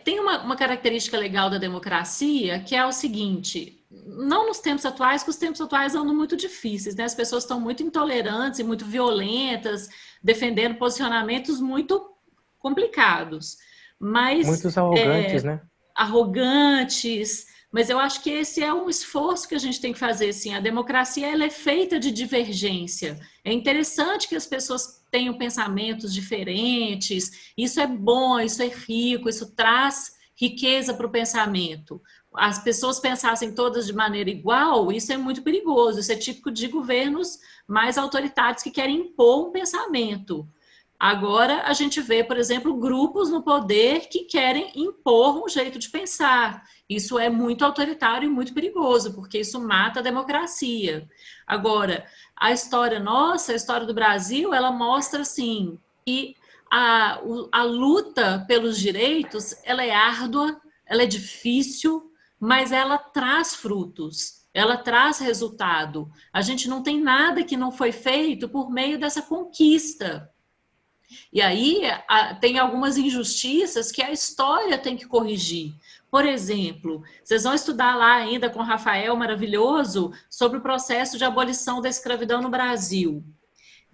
S2: tem uma característica legal da democracia que é o seguinte: não nos tempos atuais, que os tempos atuais andam muito difíceis, né? As pessoas estão muito intolerantes e muito violentas, defendendo posicionamentos muito complicados, mas
S3: Muitos arrogantes, né?
S2: arrogantes. Mas eu acho que esse é um esforço que a gente tem que fazer, sim. A democracia ela é feita de divergência. É interessante que as pessoas tenham pensamentos diferentes. Isso é bom, isso é rico, isso traz riqueza para o pensamento. As pessoas pensassem todas de maneira igual, isso é muito perigoso. Isso é típico de governos mais autoritários que querem impor um pensamento. Agora, a gente vê, por exemplo, grupos no poder que querem impor um jeito de pensar. Isso é muito autoritário e muito perigoso, porque isso mata a democracia. Agora, a história nossa, a história do Brasil, ela mostra, assim, que a luta pelos direitos, ela é árdua, ela é difícil, mas ela traz frutos, ela traz resultado. A gente não tem nada que não foi feito por meio dessa conquista. E aí tem algumas injustiças que a história tem que corrigir. Por exemplo, vocês vão estudar lá ainda com o Rafael maravilhoso sobre o processo de abolição da escravidão no Brasil.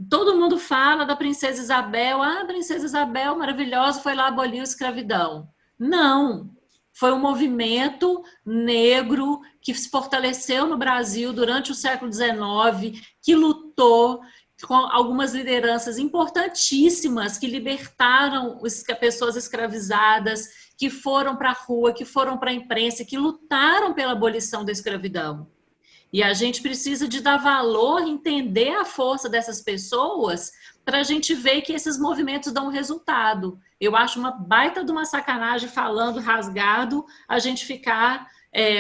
S2: Todo mundo fala da princesa Isabel, a princesa Isabel maravilhosa foi lá abolir a escravidão. Não, foi um movimento negro que se fortaleceu no Brasil durante o século XIX, que lutou com algumas lideranças importantíssimas que libertaram as pessoas escravizadas, que foram para a rua, que foram para a imprensa, que lutaram pela abolição da escravidão. E a gente precisa de dar valor, entender a força dessas pessoas para a gente ver que esses movimentos dão resultado. Eu acho uma baita de uma sacanagem, falando rasgado, a gente ficar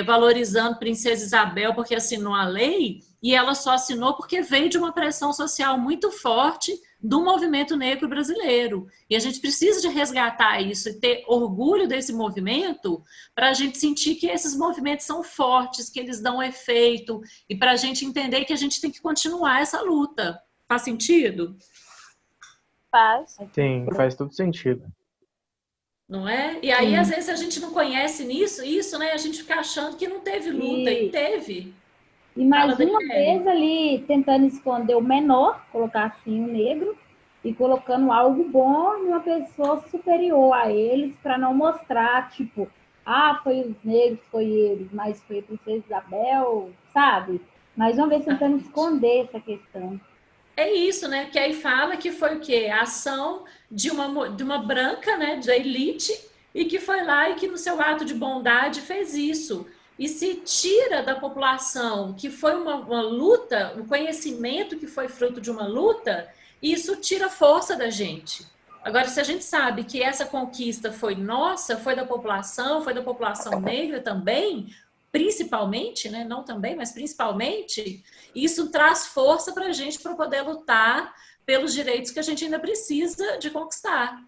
S2: valorizando Princesa Isabel porque assinou a lei, e ela só assinou porque veio de uma pressão social muito forte do movimento negro brasileiro. E a gente precisa de resgatar isso e ter orgulho desse movimento para a gente sentir que esses movimentos são fortes, que eles dão efeito, e para a gente entender que a gente tem que continuar essa luta. Faz sentido?
S4: Faz.
S3: Sim, faz todo sentido.
S2: não é? E aí,
S7: Sim.
S2: às vezes, a gente não conhece isso, né? A gente fica achando que não teve luta, e teve.
S7: E mais
S2: Fala,
S7: uma
S2: Daniele.
S7: vez ali tentando esconder o menor, colocar assim o negro, e colocando algo bom em uma pessoa superior a eles, para não mostrar, tipo, ah, foi os negros, foi eles, mas foi a Princesa Isabel, sabe? Mais uma vez tentando esconder essa questão.
S2: É isso, né? Que aí fala que foi o quê? A ação de uma branca, né? Da elite, e que foi lá e que no seu ato de bondade fez isso. E se tira da população que foi uma luta, um conhecimento que foi fruto de uma luta, isso tira força da gente. Agora, se a gente sabe que essa conquista foi nossa, foi da população negra também, principalmente, né? Não também, mas principalmente, isso traz força para a gente para poder lutar pelos direitos que a gente ainda precisa de conquistar.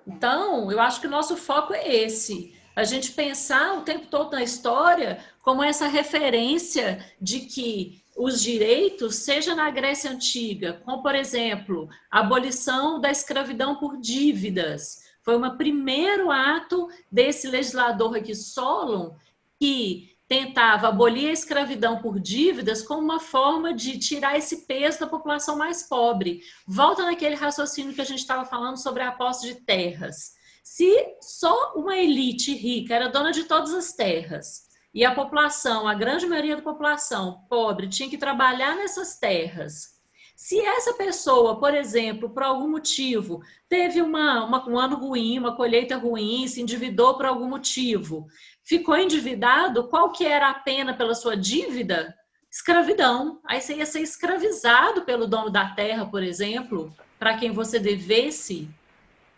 S2: Então, eu acho que o nosso foco é esse. A gente pensar o tempo todo na história como essa referência de que os direitos, seja na Grécia Antiga, como, por exemplo, a abolição da escravidão por dívidas, foi um primeiro ato desse legislador aqui, Solon, que tentava abolir a escravidão por dívidas como uma forma de tirar esse peso da população mais pobre. Volta naquele raciocínio que a gente estava falando sobre a posse de terras. Se só uma elite rica era dona de todas as terras e a população, a grande maioria da população pobre, tinha que trabalhar nessas terras, se essa pessoa, por exemplo, por algum motivo, teve um ano ruim, uma colheita ruim, se endividou por algum motivo, ficou endividado, qual que era a pena pela sua dívida? Escravidão. Aí você ia ser escravizado pelo dono da terra, por exemplo, para quem você devesse.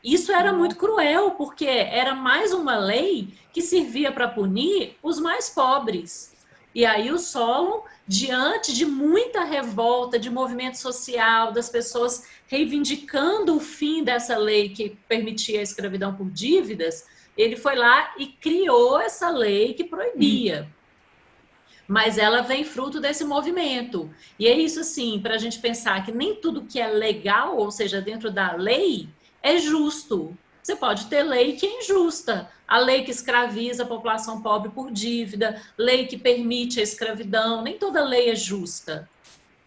S2: Isso era muito cruel, porque era mais uma lei que servia para punir os mais pobres. E aí o Solon, diante de muita revolta, de movimento social, das pessoas reivindicando o fim dessa lei que permitia a escravidão por dívidas, ele foi lá e criou essa lei que proibia. Mas ela vem fruto desse movimento. E é isso, assim, para a gente pensar que nem tudo que é legal, ou seja, dentro da lei, é justo. Você pode ter lei que é injusta. A lei que escraviza a população pobre por dívida, lei que permite a escravidão, nem toda lei é justa.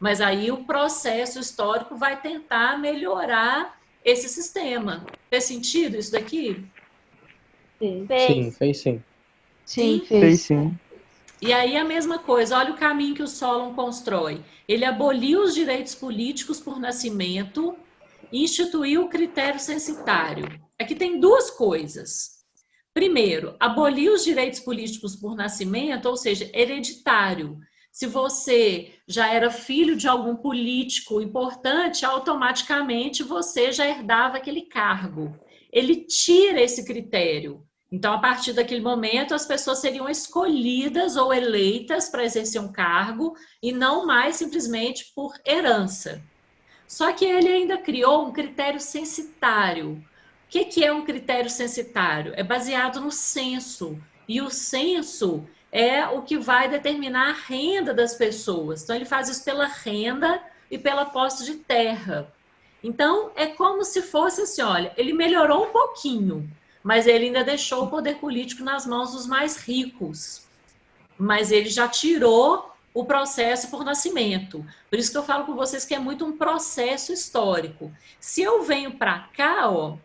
S2: Mas aí o processo histórico vai tentar melhorar esse sistema. Fez sentido isso daqui?
S3: Sim,
S4: Fez.
S3: fez sim.
S6: Sim,
S8: Fez
S6: fez.
S8: sim.
S2: E aí a mesma coisa, olha o caminho que o Solon constrói. Ele aboliu os direitos políticos por nascimento e instituiu o critério censitário. Aqui tem duas coisas. Primeiro, abolir os direitos políticos por nascimento, ou seja, hereditário. Se você já era filho de algum político importante, automaticamente você já herdava aquele cargo. Ele tira esse critério. Então, a partir daquele momento, as pessoas seriam escolhidas ou eleitas para exercer um cargo e não mais simplesmente por herança. Só que ele ainda criou um critério censitário. O que é um critério censitário? É baseado no censo. E o censo é o que vai determinar a renda das pessoas. Então, ele faz isso pela renda e pela posse de terra. Então, é como se fosse assim, olha, ele melhorou um pouquinho, mas ele ainda deixou o poder político nas mãos dos mais ricos. Mas ele já tirou o processo por nascimento. Por isso que eu falo com vocês que é muito um processo histórico. Se eu venho para cá, ó,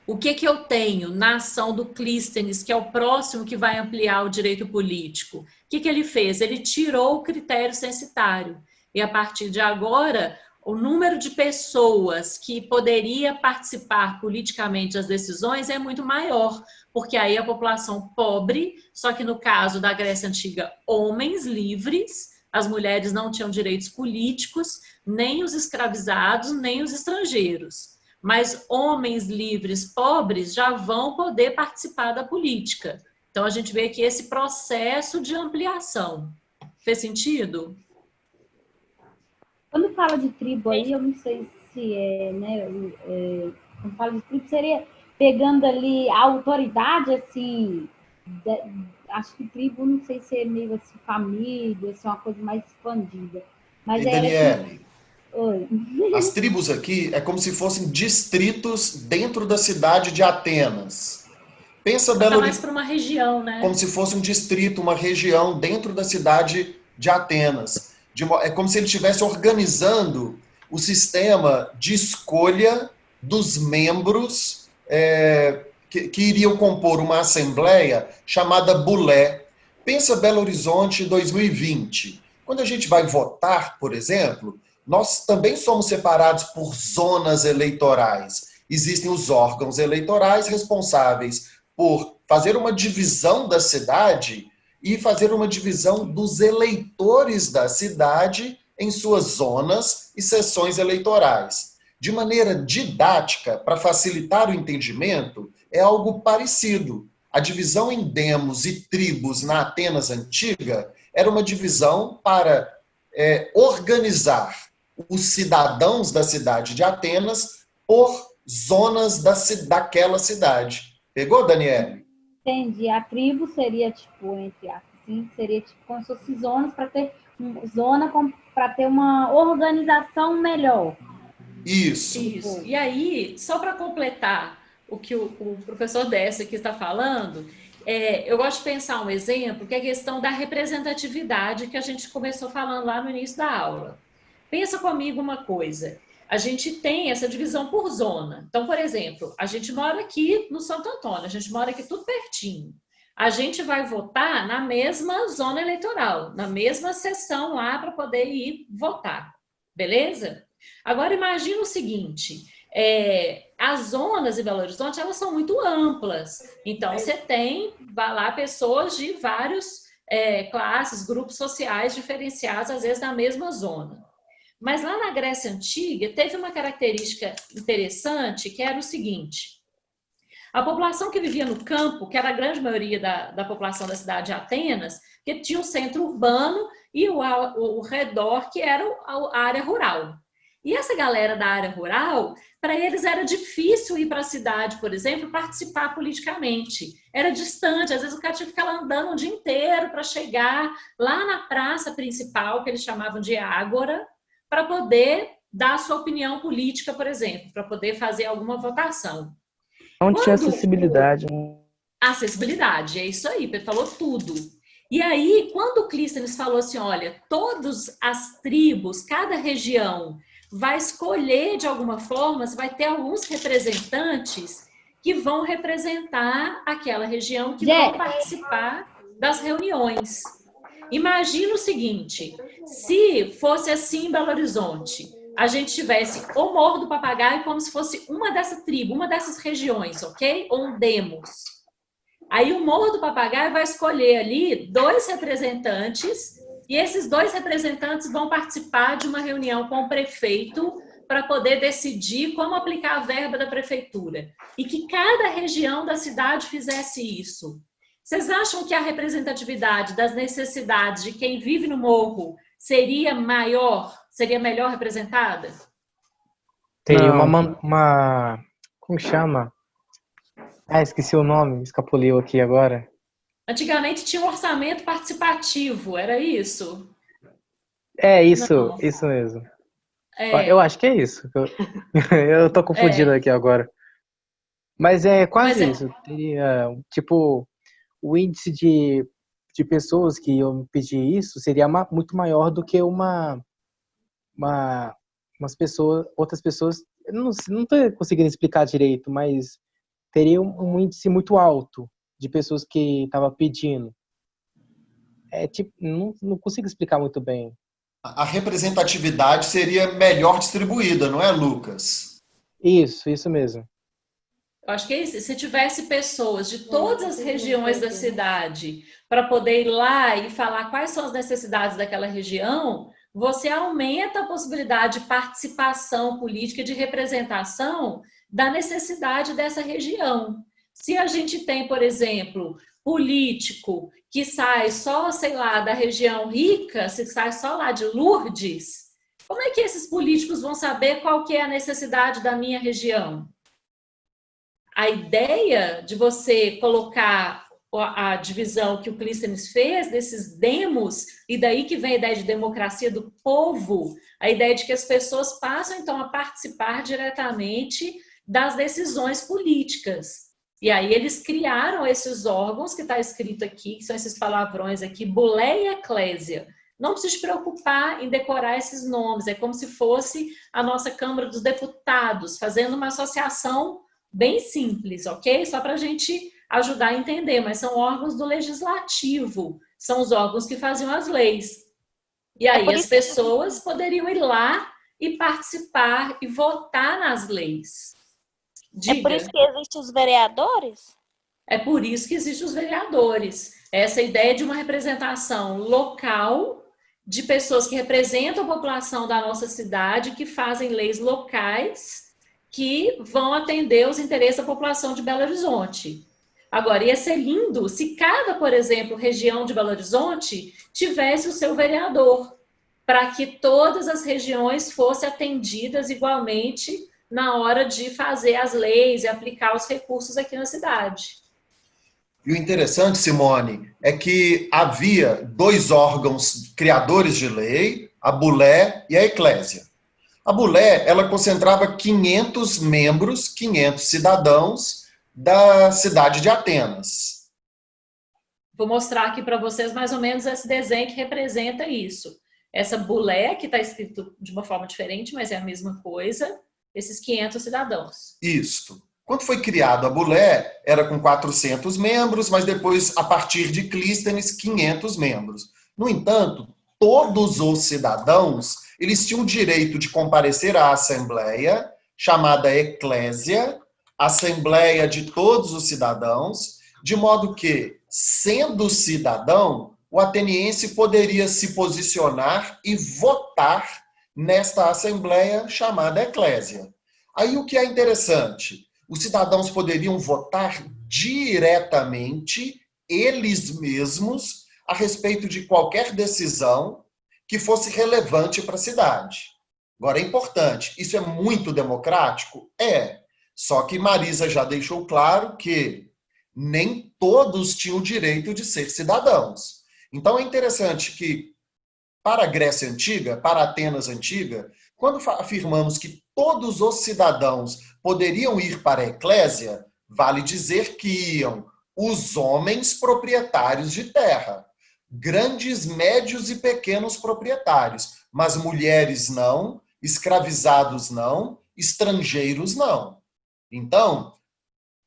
S2: o que eu tenho na ação do Clístenes, que é o próximo que vai ampliar o direito político? O que ele fez? Ele tirou o critério censitário. E a partir de agora, o número de pessoas que poderia participar politicamente das decisões é muito maior, porque aí a população pobre, só que no caso da Grécia Antiga, homens livres, as mulheres não tinham direitos políticos, nem os escravizados, nem os estrangeiros. Mas homens livres pobres já vão poder participar da política. Então a gente vê aqui esse processo de ampliação. Fez sentido?
S7: Quando fala de tribo aí, eu não sei se é, né? Quando fala de tribo, seria pegando ali a autoridade, assim. Acho que tribo, não sei se é meio assim, família, se é uma coisa mais expandida. Mas
S1: E
S7: era assim,
S1: Daniele,
S7: Oi.
S1: As tribos aqui é como se fossem distritos dentro da cidade de Atenas. Pensa
S2: Tá
S1: Belo
S2: mais para uma região,
S1: como
S2: né?
S1: se fosse um distrito, uma região dentro da cidade de Atenas. É como se ele estivesse organizando o sistema de escolha dos membros que iriam compor uma assembleia chamada Bulé. Pensa Belo Horizonte 2020. Quando a gente vai votar, por exemplo, nós também somos separados por zonas eleitorais. Existem os órgãos eleitorais responsáveis por fazer uma divisão da cidade e fazer uma divisão dos eleitores da cidade em suas zonas e seções eleitorais. De maneira didática, para facilitar o entendimento, é algo parecido. A divisão em demos e tribos na Atenas antiga era uma divisão para organizar os cidadãos da cidade de Atenas por zonas daquela cidade. Pegou, Daniele?
S7: Entendi. A tribo seria, tipo, entre aspas, assim, seria tipo como se fosse zonas para ter para ter uma organização melhor.
S1: Isso.
S2: Isso. E aí, só para completar o que o professor Décio aqui está falando, eu gosto de pensar um exemplo, que é a questão da representatividade que a gente começou falando lá no início da aula. Pensa comigo uma coisa. A gente tem essa divisão por zona. Então, por exemplo, a gente mora aqui no Santo Antônio, a gente mora aqui tudo pertinho. A gente vai votar na mesma zona eleitoral, na mesma sessão lá para poder ir votar. Beleza? Agora, imagina o seguinte, as zonas em Belo Horizonte, elas são muito amplas. Então, você tem, vai lá, pessoas de vários classes, grupos sociais diferenciados, às vezes, na mesma zona. Mas lá na Grécia Antiga, teve uma característica interessante, que era o seguinte: a população que vivia no campo, que era a grande maioria da população da cidade de Atenas, que tinha o centro urbano e o redor, que era a área rural. E essa galera da área rural, para eles era difícil ir para a cidade, por exemplo, participar politicamente. Era distante, às vezes o cara tinha que ficar lá andando o dia inteiro para chegar lá na praça principal, que eles chamavam de ágora, para poder dar a sua opinião política, por exemplo, para poder fazer alguma votação.
S8: Não tinha acessibilidade.
S2: Acessibilidade, é isso aí, Pedro falou tudo. E aí, quando o Clístenes falou assim, olha, todas as tribos, cada região vai escolher de alguma forma, você vai ter alguns representantes que vão representar aquela região, que vão participar das reuniões. Imagina o seguinte, se fosse assim em Belo Horizonte, a gente tivesse o Morro do Papagaio como se fosse uma dessa tribo, uma dessas regiões, ok? Ou um demos. Aí o Morro do Papagaio vai escolher ali 2 representantes e esses 2 representantes vão participar de uma reunião com o prefeito para poder decidir como aplicar a verba da prefeitura. E que cada região da cidade fizesse isso. Vocês acham que a representatividade das necessidades de quem vive no morro seria maior, seria melhor representada?
S3: Teria uma... Como chama? Ah, esqueci o nome, escapuliu aqui agora.
S2: Antigamente tinha um orçamento participativo, era isso?
S3: Isso mesmo. Eu acho que é isso. Eu tô confundido aqui agora. Mas é quase isso. Teria, tipo, o índice de pessoas que iam pedir isso seria muito maior do que outras pessoas. Eu não tô conseguindo explicar direito, mas teria um índice muito alto de pessoas que estavam pedindo. Não consigo explicar muito bem.
S1: A representatividade seria melhor distribuída, não é, Lucas?
S3: Isso mesmo.
S2: Eu acho que é isso. Se tivesse pessoas de todas as regiões da cidade para poder ir lá e falar quais são as necessidades daquela região, você aumenta a possibilidade de participação política, de representação da necessidade dessa região. Se a gente tem, por exemplo, político que sai só, sei lá, da região rica, se sai só lá de Lourdes, como é que esses políticos vão saber qual que é a necessidade da minha região? A ideia de você colocar a divisão que o Clístenes fez desses demos, e daí que vem a ideia de democracia do povo, a ideia de que as pessoas passam, então, a participar diretamente das decisões políticas. E aí eles criaram esses órgãos, que está escrito aqui, que são esses palavrões aqui, bulé e eclésia. Não precisa se preocupar em decorar esses nomes, é como se fosse a nossa Câmara dos Deputados, fazendo uma associação bem simples, ok? Só para a gente ajudar a entender, mas são órgãos do legislativo, são os órgãos que faziam as leis. E aí as pessoas poderiam ir lá e participar e votar nas leis. Diga.
S4: É por isso que existem os vereadores?
S2: É por isso que existem os vereadores. Essa ideia de uma representação local de pessoas que representam a população da nossa cidade, que fazem leis locais, que vão atender os interesses da população de Belo Horizonte. Agora, ia ser lindo se cada, por exemplo, região de Belo Horizonte tivesse o seu vereador, para que todas as regiões fossem atendidas igualmente na hora de fazer as leis e aplicar os recursos aqui na cidade.
S1: E o interessante, Simone, é que havia 2 órgãos criadores de lei, a Bulé e a Eclésia. A Bulé, ela concentrava 500 membros, 500 cidadãos da cidade de Atenas.
S2: Vou mostrar aqui para vocês mais ou menos esse desenho que representa isso. Essa Bulé, que está escrito de uma forma diferente, mas é a mesma coisa, esses 500 cidadãos.
S1: Isto. Quando foi criado a Bulé, era com 400 membros, mas depois, a partir de Clístenes, 500 membros. No entanto, todos os cidadãos, eles tinham o direito de comparecer à assembleia, chamada eclésia, assembleia de todos os cidadãos, de modo que, sendo cidadão, o ateniense poderia se posicionar e votar nesta assembleia chamada eclésia. Aí o que é interessante? Os cidadãos poderiam votar diretamente, eles mesmos, a respeito de qualquer decisão que fosse relevante para a cidade. Agora, é importante, isso é muito democrático? É. Só que Marisa já deixou claro que nem todos tinham o direito de ser cidadãos. Então, é interessante que, para a Grécia Antiga, para Atenas Antiga, quando afirmamos que todos os cidadãos poderiam ir para a eclésia, vale dizer que iam os homens proprietários de terra, grandes, médios e pequenos proprietários, mas mulheres não, escravizados não, estrangeiros não. Então,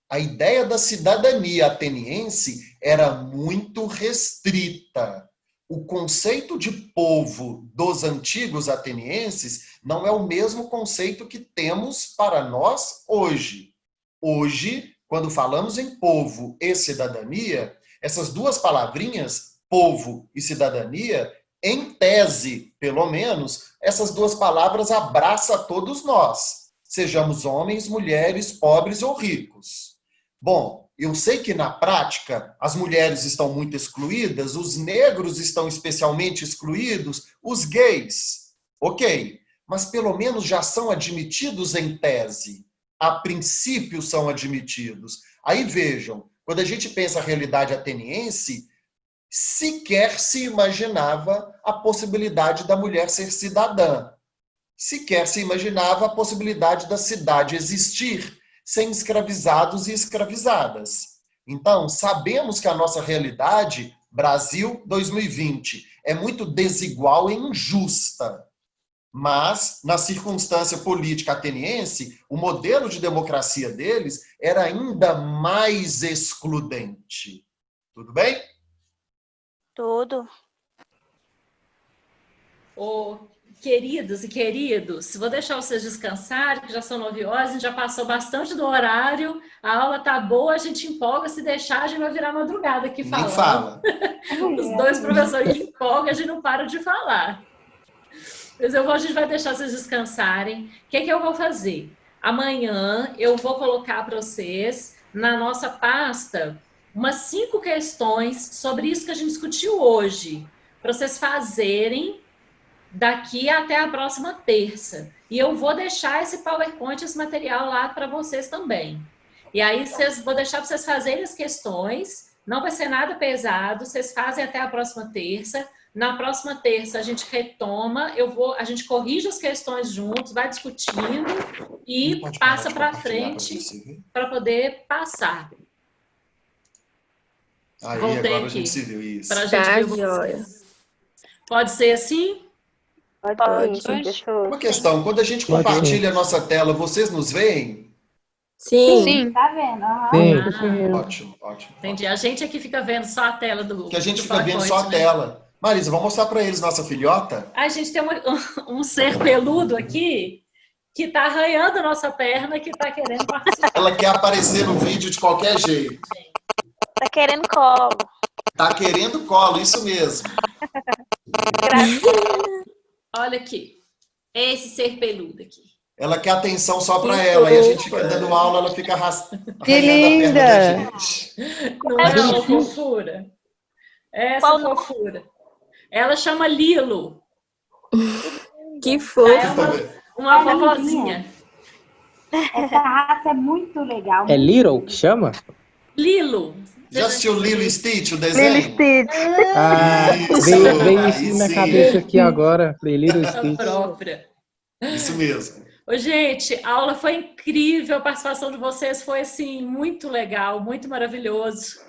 S1: a ideia da cidadania ateniense era muito restrita. O conceito de povo dos antigos atenienses não é o mesmo conceito que temos para nós hoje. Hoje, quando falamos em povo e cidadania, essas 2 palavrinhas, povo e cidadania, em tese, pelo menos, essas 2 palavras abraçam a todos nós, sejamos homens, mulheres, pobres ou ricos. Bom, eu sei que na prática as mulheres estão muito excluídas, os negros estão especialmente excluídos, os gays, ok, mas pelo menos já são admitidos em tese. A princípio são admitidos. Aí vejam, quando a gente pensa a realidade ateniense, sequer se imaginava a possibilidade da mulher ser cidadã. Sequer se imaginava a possibilidade da cidade existir sem escravizados e escravizadas. Então, sabemos que a nossa realidade, Brasil 2020, é muito desigual e injusta. Mas, na circunstância política ateniense, o modelo de democracia deles era ainda mais excludente. Tudo bem?
S4: Tudo.
S2: Queridos e queridos, vou deixar vocês descansarem, que já são 9 horas, a gente já passou bastante do horário, a aula tá boa, a gente empolga, se deixar, a gente vai virar madrugada aqui falando.
S1: Nem fala.
S2: Os 2 professores empolgam, a gente não para de falar. Mas a gente vai deixar vocês descansarem. O que eu vou fazer? Amanhã eu vou colocar para vocês, na nossa pasta, umas 5 questões sobre isso que a gente discutiu hoje, para vocês fazerem daqui até a próxima terça. E eu vou deixar esse PowerPoint, esse material lá para vocês também. E aí vou deixar para vocês fazerem as questões Não vai ser nada pesado, vocês fazem até a próxima terça. Na próxima terça a gente retoma, a gente corrige as questões juntos, vai discutindo e passa para frente para poder passar.
S1: Aí,
S2: Voltei
S1: agora
S2: aqui.
S1: a gente se viu isso.
S2: Pra gente ver vocês. Pode ser assim?
S5: Pode, professor.
S1: Uma questão, quando a gente compartilha a nossa tela, vocês nos veem?
S6: Sim.
S7: Tá vendo?
S3: Sim.
S1: Ótimo, ótimo.
S2: Entendi. A gente aqui fica vendo só a tela do
S1: Que a gente
S2: do
S1: fica vendo
S2: PowerPoint,
S1: só a
S2: né?
S1: tela. Marisa, vamos mostrar para eles nossa filhota?
S2: A gente tem um ser peludo aqui que tá arranhando a nossa perna, que tá querendo participar.
S1: Ela quer aparecer no vídeo de qualquer jeito.
S4: Tá querendo colo.
S1: Tá querendo colo, isso mesmo.
S2: Olha aqui. Esse ser peludo aqui.
S1: Ela quer atenção só para ela. E a gente fica dando aula, ela fica arranhando a perna da gente.
S2: Não é uma fofura? Essa fofura. Ela chama Lilo.
S6: Que
S2: É
S6: fofo.
S2: uma vovozinha.
S7: Essa raça é muito legal.
S3: É Little que chama?
S2: Lilo.
S1: Já assistiu Lilo e Stitch, o
S5: Lilo
S1: desenho?
S5: Stitch.
S3: Ah,
S1: Isso,
S3: veio isso
S1: aí
S3: na minha
S1: sim.
S3: cabeça aqui agora. Little
S2: A
S3: Stitch.
S2: própria.
S1: Isso mesmo.
S2: Ô, gente, a aula foi incrível, a participação de vocês foi, assim, muito legal, muito maravilhoso.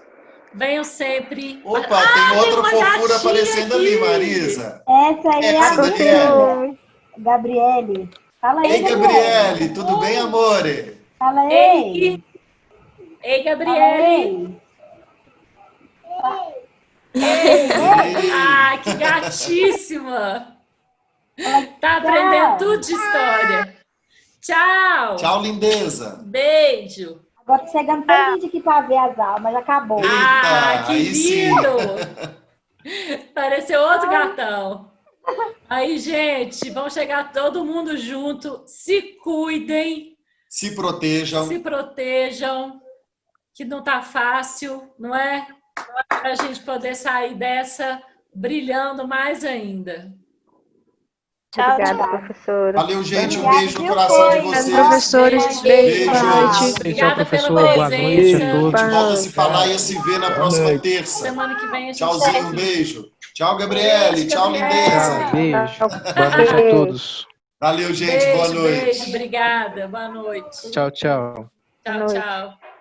S2: Venham sempre.
S1: Opa, tem outra
S2: uma
S1: fofura
S2: gatinha
S1: aparecendo
S2: aqui.
S1: ali, Marisa.
S7: Essa aí é
S1: Essa
S7: a
S1: daqui é.
S7: professora. Gabriele. Fala aí,
S1: Ei, Gabriele, tudo bem, amore?
S7: Fala aí.
S2: Ei,
S7: Fala
S2: Gabriele.
S7: aí.
S2: Ah, que gatíssima. Tá aprendendo tudo de história. Tchau.
S1: Tchau, lindeza.
S2: Beijo.
S7: Agora chegando todo gente aqui pra ver as aulas, mas acabou.
S2: Ah, que
S1: aí sim.
S2: lindo. Pareceu outro gatão. Aí, gente, vamos chegar todo mundo junto. Se cuidem,
S1: Se protejam.
S2: se protejam, que não tá fácil, não é? Para a gente poder sair dessa brilhando mais ainda.
S4: Tchau,
S5: Obrigada,
S4: tchau.
S5: professora.
S1: Valeu, gente. Um
S7: Obrigada,
S1: beijo no
S7: viu,
S1: coração de
S7: foi?
S1: vocês.
S6: Professores, beijo, boa noite.
S3: Tchau,
S2: Obrigada
S3: professor.
S2: pela
S3: Boa noite
S2: presença.
S3: a todos.
S1: Volta a se falar e a se ver na próxima
S8: noite.
S1: terça.
S2: Semana que vem a gente
S1: Tchauzinho, um beijo. Tchau, Gabriele.
S2: Beijo,
S1: Tchau,
S2: Gabriele.
S1: lindeza.
S3: Tchau, beijo. Boa noite a todos.
S1: Valeu, gente. Boa
S2: Beijo,
S1: noite.
S2: beijo. Obrigada. Boa noite.
S3: Tchau, tchau.
S2: Tchau, tchau.